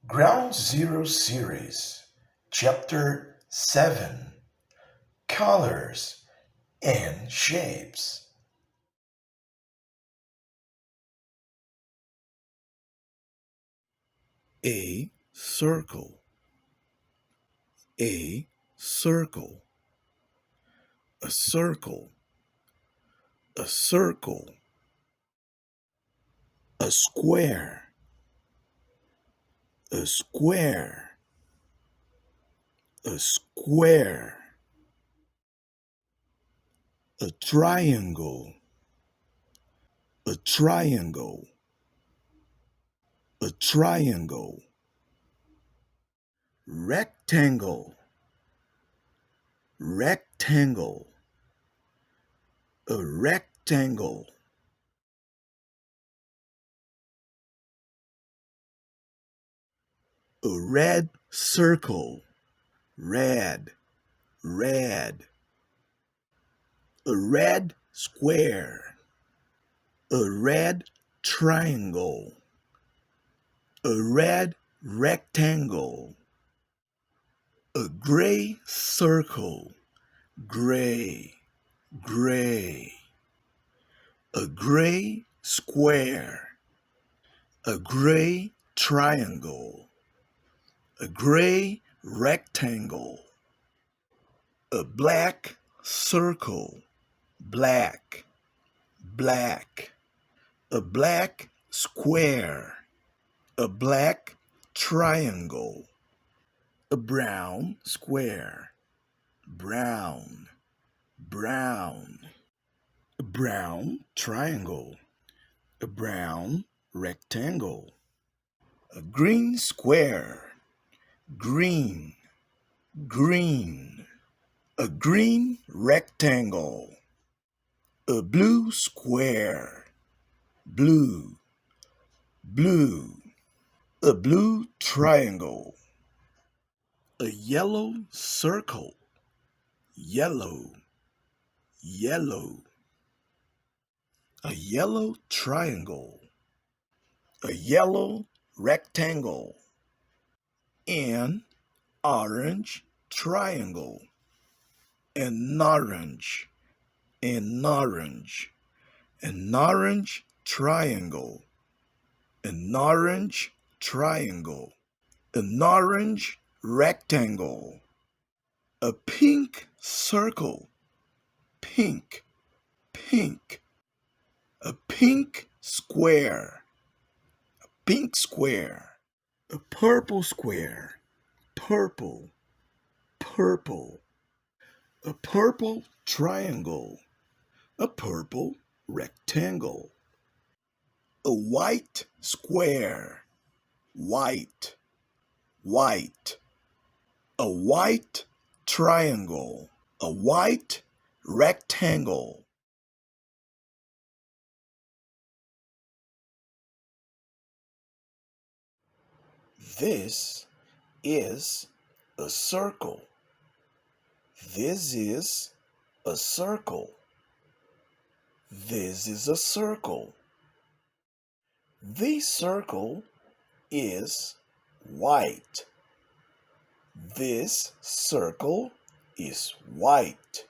Ground Zero Series, Chapter 7, Colors and Shapes. A circle, a circle, a circle, a circle, a square, a square, a square, a triangle, a triangle, a triangle, rectangle, rectangle, a rectangle, a red circle, red, red, a red square, a red triangle, a red rectangle, a gray circle, gray, gray, a gray square, a gray triangle, a gray rectangle, a black circle, black, black, a black square, a black triangle, a brown square, brown, brown, a brown triangle, a brown rectangle, a green square, green, green, a green rectangle, a blue square, blue, blue, a blue triangle, a yellow circle, yellow, yellow, a yellow triangle, a yellow rectangle, an orange triangle, an orange, an orange, an orange triangle, an orange triangle, an orange rectangle, a pink circle, pink, pink, a pink square, pink square, a purple square, purple, purple, a purple triangle, a purple rectangle, a white square, white, white, a white triangle, a white rectangle. This is a circle. This is a circle. This is a circle. This circle is white. This circle is white.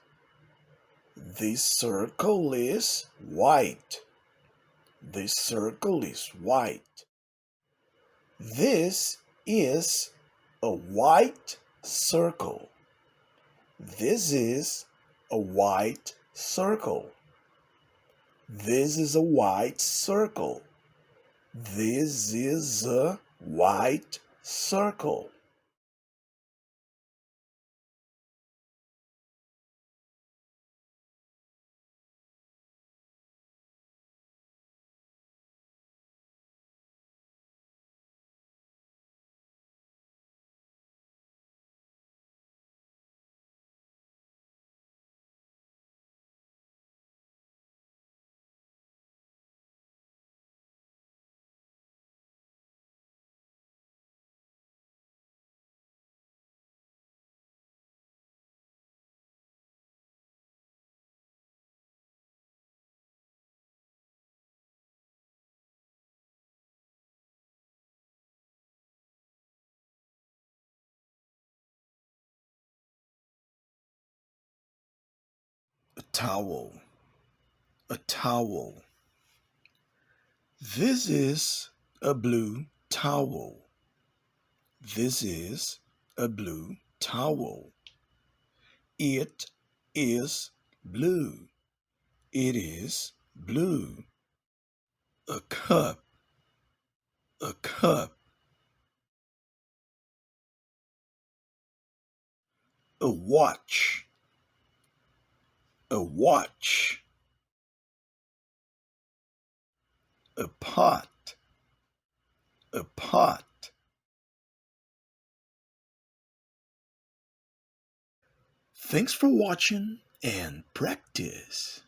This circle is white. This circle is white. This is a white circle. This is a white circle. This is a white circle. This is a white circle. a towel, a towel. This is a blue towel. This is a blue towel. It is blue. It is blue. A cup, a cup. A watch, a watch. A pot, a pot. Thanks for watching and practice.